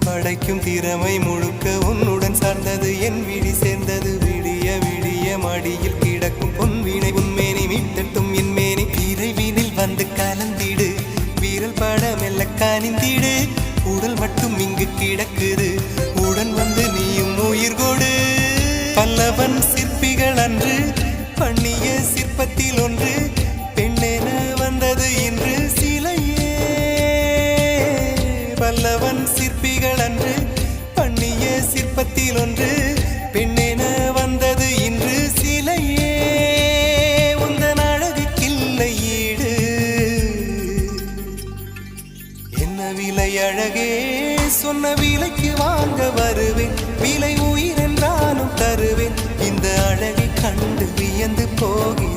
படைக்கும் திறமை முழுக்க உன்னுடன் சார்ந்தது என் விழி சேர்ந்தது விடிய விடிய மடியில் கிடக்கும் பொன்வினை உன்மேனி மீட்டட்டும் என் மேனி இறைவினில் வந்து கலந்திடு வீரல் பட மெல்ல காணிந்திடு உடல் மட்டும் இங்கு கிடக்குது உடன் வந்து நீயும் உயிர் கொடு பல்லவன் சிற்பிகள் அன்று பண்ணிய சிற்பத்தில் ஒன்று பெண்ணென வந்தது இன்று சிலையே பல்லவன் சிற்பிகள் அன்று பண்ணிய சிற்பத்தில் ஒன்று பெண்ணென வந்தது இன்று சிலையே உந்தன் அழகுக்கில்லை ஈடு என்ன விலை அழகே சொன்ன விலைக்கு வாங்க வருவேன் விலை உயிர் என்றாலும் தருவேன் இந்த அழகை கண்டு வியந்து போகிறேன்